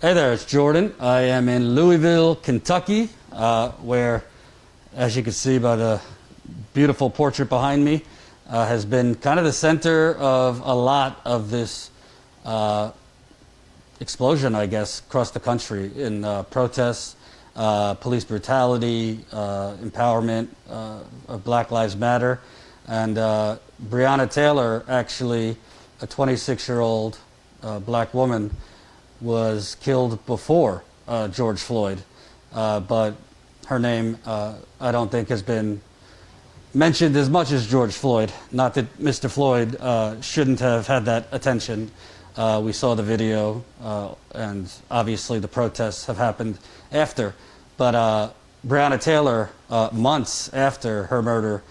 Hey there, it's Jordan. I am in Louisville, Kentucky, where, as you can see by the beautiful portrait behind me, has been kind of the center of a lot of this explosion, I guess, across the country in protests, police brutality, empowerment of Black Lives Matter. And Breonna Taylor, actually, a 26-year-old black woman, was killed before George Floyd, but her name I don't think has been mentioned as much as George Floyd. Not that Mr. Floyd shouldn't have had that attention. We saw the video, and obviously the protests have happened after. But Breonna Taylor, months after her murder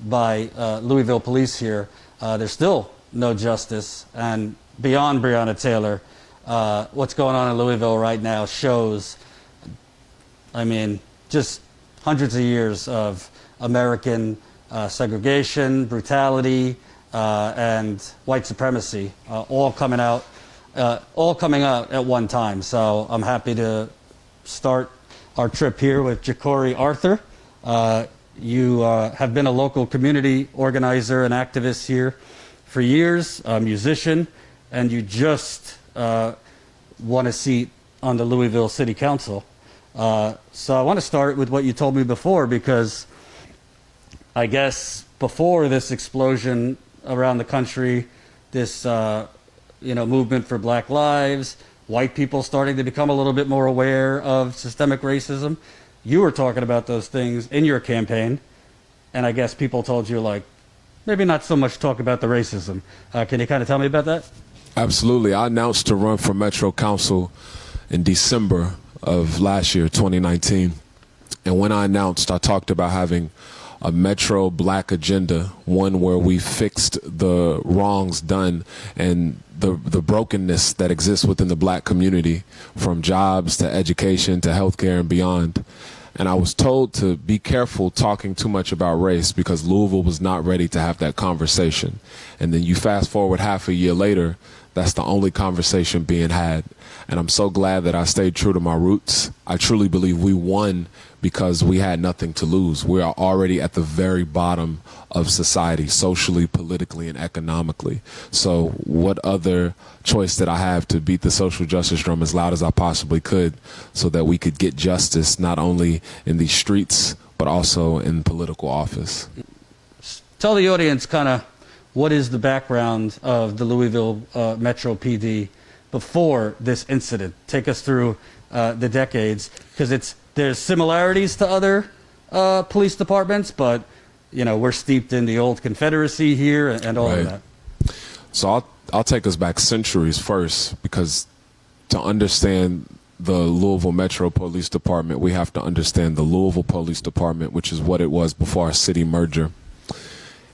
by Louisville police here, there's still no justice. And beyond Breonna Taylor, what's going on in Louisville right now shows, I mean, just hundreds of years of American segregation, brutality, and white supremacy, all coming out at one time. So I'm happy to start our trip here with Ja'Cory Arthur. You have been a local community organizer and activist here for years, a musician, and you just won a seat on the Louisville City Council. So I want to start with what you told me before, because I guess before this explosion around the country, this movement for Black lives, white people starting to become a little bit more aware of systemic racism, you were talking about those things in your campaign, and I guess people told you, like, maybe not so much talk about the racism. Can you kind of tell me about that? Absolutely. I announced to run for Metro Council in December of last year, 2019. And when I announced, I talked about having a Metro Black agenda, one where we fixed the wrongs done and the brokenness that exists within the Black community, from jobs to education to healthcare and beyond. And I was told to be careful talking too much about race, because Louisville was not ready to have that conversation. And then you fast forward half a year later, that's the only conversation being had. And I'm so glad that I stayed true to my roots. I truly believe we won because we had nothing to lose. We are already at the very bottom of society, socially, politically, and economically. So what other choice did I have to beat the social justice drum as loud as I possibly could, so that we could get justice not only in these streets, but also in political office? Tell the audience kind of what is the background of the Louisville Metro PD before this incident. Take us through the decades, because there's similarities to other police departments, but we're steeped in the old Confederacy here and all of that. So I'll take us back centuries first, because to understand the Louisville Metro Police Department, we have to understand the Louisville Police Department, which is what it was before our city merger.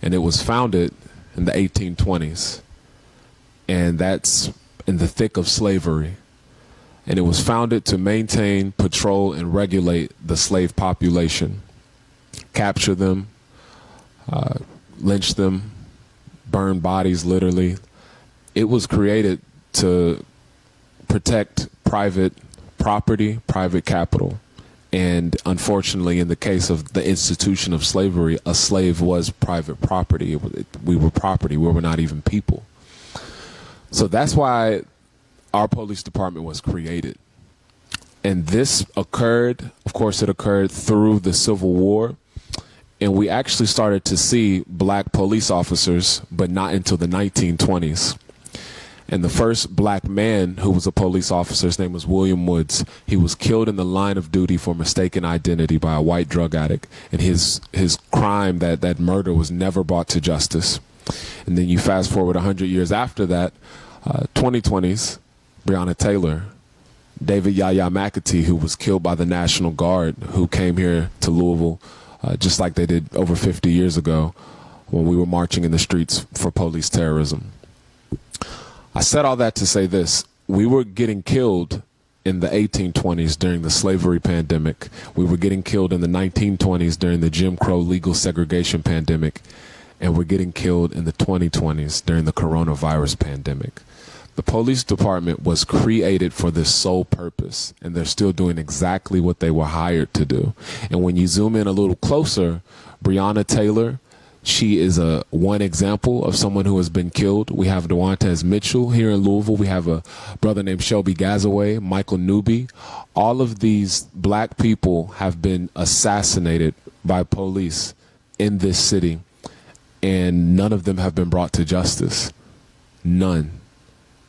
And it was founded in the 1820s, and that's in the thick of slavery. And it was founded to maintain, patrol, and regulate the slave population, capture them, lynch them, burn bodies, literally. It was created to protect private property, private capital. And unfortunately, in the case of the institution of slavery, a slave was private property. We were property. We were not even people. So that's why our police department was created. And this occurred, of course, it occurred through the Civil War. And we actually started to see Black police officers, but not until the 1920s. And the first Black man who was a police officer, his name was William Woods. He was killed in the line of duty for mistaken identity by a white drug addict. And his crime, that murder, was never brought to justice. And then you fast forward 100 years after that, 2020s, Breonna Taylor, David Yahya McAtee, who was killed by the National Guard, who came here to Louisville, just like they did over 50 years ago when we were marching in the streets for police terrorism. I said all that to say this: we were getting killed in the 1820s during the slavery pandemic. We were getting killed in the 1920s during the Jim Crow legal segregation pandemic. And we're getting killed in the 2020s during the coronavirus pandemic. The police department was created for this sole purpose, and they're still doing exactly what they were hired to do. And when you zoom in a little closer, Breonna Taylor, she is one example of someone who has been killed. We have Dewantes Mitchell here in Louisville. We have a brother named Shelby Gazaway, Michael Newby. All of these black people have been assassinated by police in this city, and none of them have been brought to justice. None.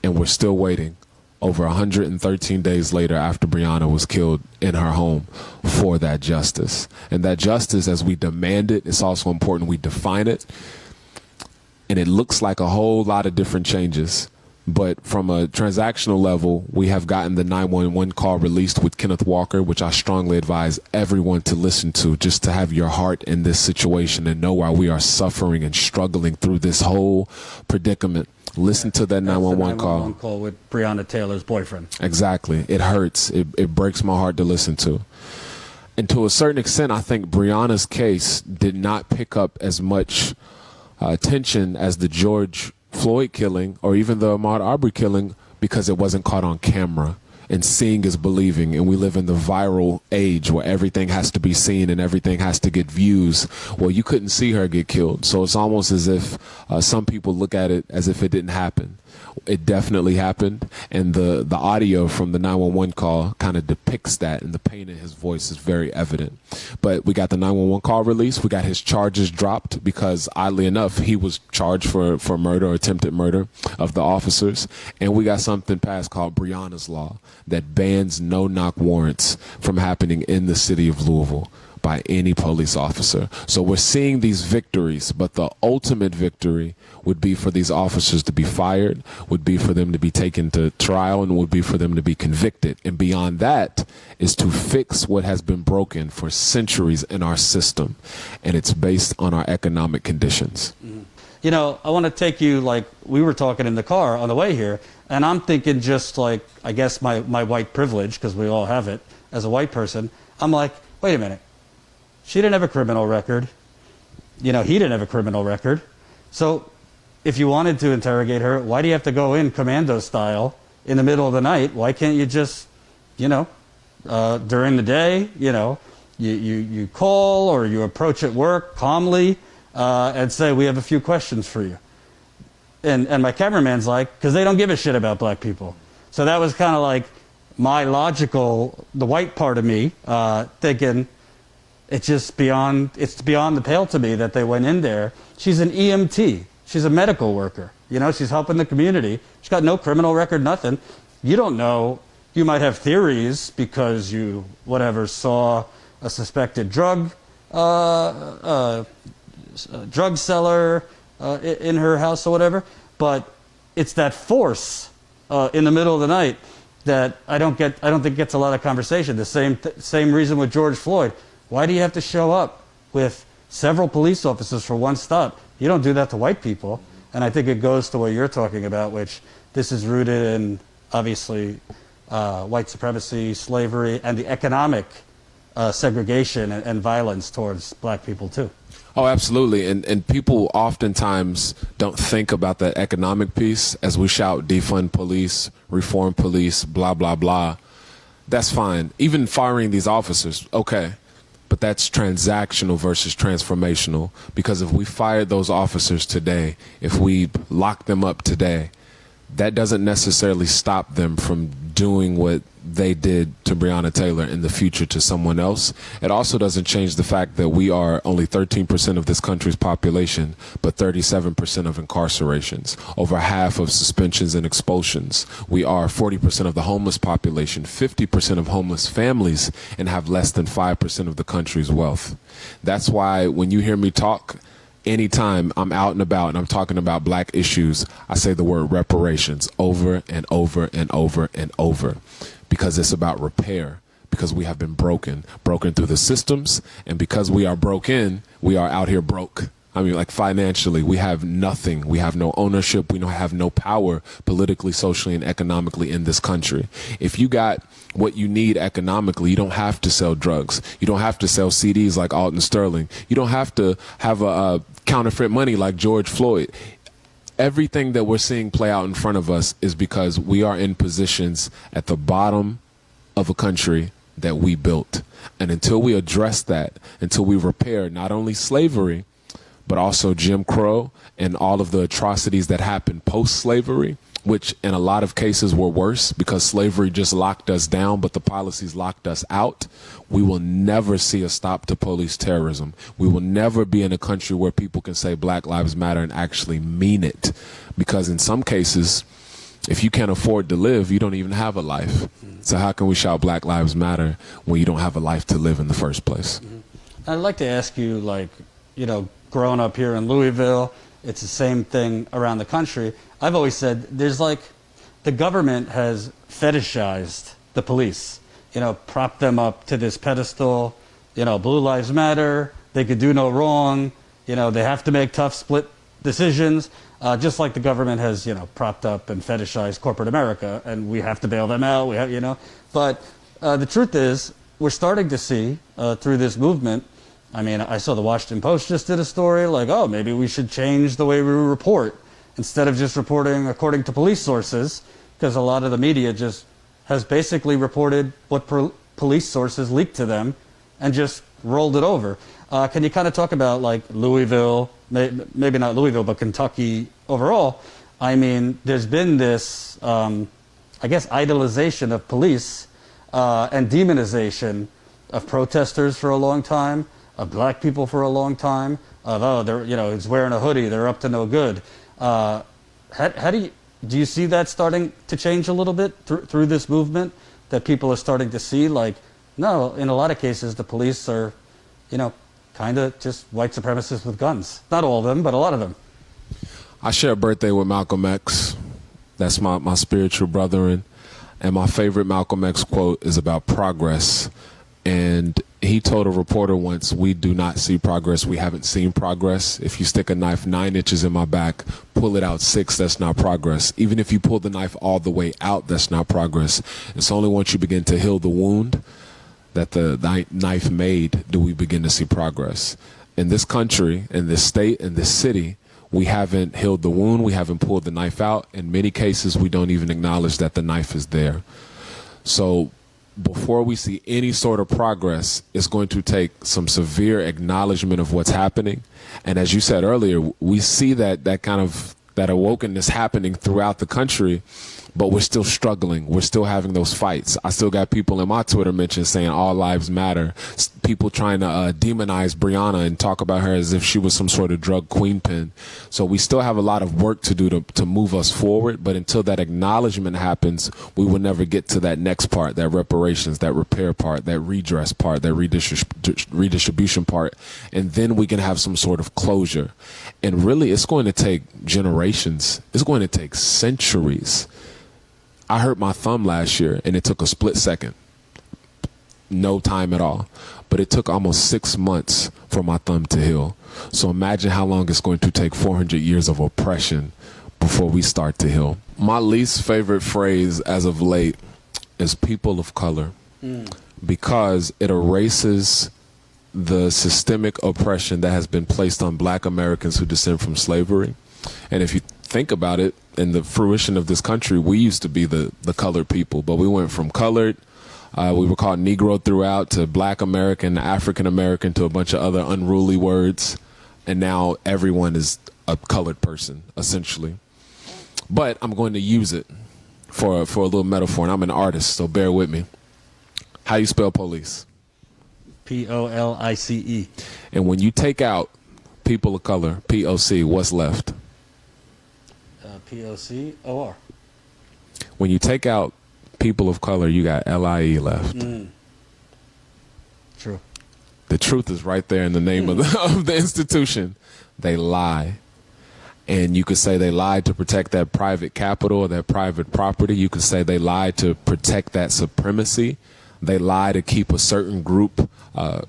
And we're still waiting over 113 days later after Breonna was killed in her home for that justice. And that justice, as we demand it, it's also important we define it. And it looks like a whole lot of different changes. But from a transactional level, we have gotten the 911 call released with Kenneth Walker, which I strongly advise everyone to listen to, just to have your heart in this situation and know why we are suffering and struggling through this whole predicament. Listen to that 911 call. 911 call with Breonna Taylor's boyfriend. Exactly. It hurts. It breaks my heart to listen to. And to a certain extent, I think Breonna's case did not pick up as much attention as the George Floyd killing or even the Ahmaud Arbery killing, because it wasn't caught on camera. And seeing is believing, and we live in the viral age where everything has to be seen and everything has to get views. Well, you couldn't see her get killed, so it's almost as if some people look at it as if it didn't happen. It definitely happened, and the audio from the 911 call kind of depicts that, and the pain in his voice is very evident. But we got the 911 call released. We got his charges dropped because, oddly enough, he was charged for murder or attempted murder of the officers. And we got something passed called Breonna's Law that bans no-knock warrants from happening in the city of Louisville by any police officer. So we're seeing these victories, but the ultimate victory would be for these officers to be fired, would be for them to be taken to trial, and would be for them to be convicted. And beyond that is to fix what has been broken for centuries in our system, and it's based on our economic conditions. You know, I want to take you, like, we were talking in the car on the way here, and I'm thinking just like, I guess my white privilege, because we all have it as a white person, I'm like, wait a minute. She didn't have a criminal record. You know, he didn't have a criminal record. So if you wanted to interrogate her, why do you have to go in commando style in the middle of the night? Why can't you just, you know, during the day, you know, you call or you approach at work calmly and say, we have a few questions for you. And my cameraman's like, because they don't give a shit about black people. So that was kind of like my logical, the white part of me, thinking, it's beyond the pale to me that they went in there. She's an EMT. She's a medical worker. You know, she's helping the community. She's got no criminal record, nothing. You don't know. You might have theories because you, whatever, saw a suspected drug seller in her house or whatever. But it's that force in the middle of the night that I don't think gets a lot of conversation. The same reason with George Floyd. Why do you have to show up with several police officers for one stop? You don't do that to white people. And I think it goes to what you're talking about, which this is rooted in, obviously, white supremacy, slavery, and the economic segregation and violence towards black people, too. Oh, absolutely. And people oftentimes don't think about that economic piece as we shout defund police, reform police, blah, blah, blah. That's fine. Even firing these officers, okay. But that's transactional versus transformational, because if we fired those officers today, if we locked them up today, that doesn't necessarily stop them from doing what they did to Breonna Taylor in the future to someone else. It also doesn't change the fact that we are only 13% of this country's population, but 37% of incarcerations, over half of suspensions and expulsions. We are 40% of the homeless population, 50% of homeless families, and have less than 5% of the country's wealth. That's why when you hear me talk, anytime I'm out and about and I'm talking about black issues, I say the word reparations over and over and over and over, because it's about repair, because we have been broken through the systems, and because we are broken, we are out here broke. I mean, like, financially, we have nothing. We have no ownership. We don't have no power politically, socially, and economically in this country. If you got what you need economically, you don't have to sell drugs. You don't have to sell CDs like Alton Sterling. You don't have to have a counterfeit money like George Floyd. everything that we're seeing play out in front of us is because we are in positions at the bottom of a country that we built. And until we address that, until we repair not only slavery, but also Jim Crow and all of the atrocities that happened post-slavery, which in a lot of cases were worse because slavery just locked us down, but the policies locked us out, we will never see a stop to police terrorism. We will never be in a country where people can say Black Lives Matter and actually mean it. Because in some cases, if you can't afford to live, you don't even have a life. So how can we shout Black Lives Matter when you don't have a life to live in the first place? I'd like to ask you, like, you know, growing up here in Louisville, it's the same thing around the country. I've always said there's like, the government has fetishized the police, you know, propped them up to this pedestal, you know, Blue Lives Matter, they could do no wrong, you know, they have to make tough split decisions, just like the government has, you know, propped up and fetishized corporate America, and we have to bail them out, we have, you know. But the truth is, we're starting to see through this movement, I mean, I saw the Washington Post just did a story like, oh, maybe we should change the way we report instead of just reporting according to police sources, because a lot of the media just has basically reported what police sources leaked to them and just rolled it over. Can you kind of talk about like Louisville, maybe not Louisville, but Kentucky overall? I mean, there's been this, I guess, idolization of police and demonization of protesters for a long time, of Black people for a long time, of, oh, they're, you know, he's wearing a hoodie, they're up to no good. How do you see that starting to change a little bit through this movement, that people are starting to see, like, no, in a lot of cases, the police are, you know, kind of just white supremacists with guns. Not all of them, but a lot of them. I share a birthday with Malcolm X. That's my spiritual brother. And my favorite Malcolm X quote is about progress. And he told a reporter once, we do not see progress. We haven't seen progress. If you stick a knife 9 inches in my back, pull it out 6, that's not progress. Even if you pull the knife all the way out, that's not progress. It's only once you begin to heal the wound that the knife made do we begin to see progress. In this country, in this state, in this city, we haven't healed the wound. We haven't pulled the knife out. In many cases, we don't even acknowledge that the knife is there. So before we see any sort of progress, it's going to take some severe acknowledgement of what's happening. And as you said earlier, we see that awokenness happening throughout the country, but we're still struggling. We're still having those fights. I still got people in my Twitter mentions saying all lives matter. People trying to demonize Breonna and talk about her as if she was some sort of drug queenpin. So we still have a lot of work to do to move us forward. But until that acknowledgement happens, we will never get to that next part, that reparations, that repair part, that redress part, that redistribution part. And then we can have some sort of closure. And really, it's going to take generations. It's going to take centuries. I hurt my thumb last year, and it took a split second. No time at all. But it took almost 6 months for my thumb to heal. So imagine how long it's going to take 400 years of oppression before we start to heal. My least favorite phrase as of late is people of color, because it erases the systemic oppression that has been placed on Black Americans who descend from slavery. And if you think about it, in the fruition of this country, we used to be the colored people, but we went from colored, we were called Negro throughout, to Black American, African American, to a bunch of other unruly words. And now everyone is a colored person, essentially. But I'm going to use it for a little metaphor, and I'm an artist, so bear with me. How you spell police? Police. And when you take out people of color, POC, what's left? POCOR. When you take out people of color, you got LIE left. True. The truth is right there in the name of the institution. They lie. And you could say they lied to protect that private capital or that private property. You could say they lied to protect that supremacy. They lie to keep a certain group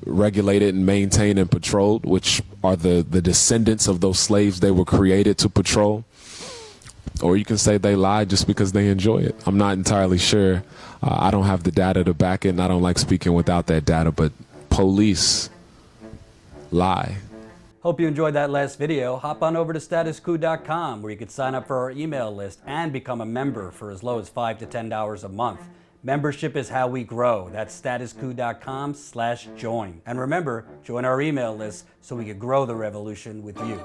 regulated and maintained and patrolled, which are the descendants of those slaves they were created to patrol. Or you can say they lied just because they enjoy it. I'm not entirely sure. I don't have the data to back it, and I don't like speaking without that data, but police lie. Hope you enjoyed that last video. Hop on over to statuscoup.com where you can sign up for our email list and become a member for as low as $5 to $10 a month. Membership is how we grow. That's statuscoup.com/join. And remember, join our email list so we can grow the revolution with you.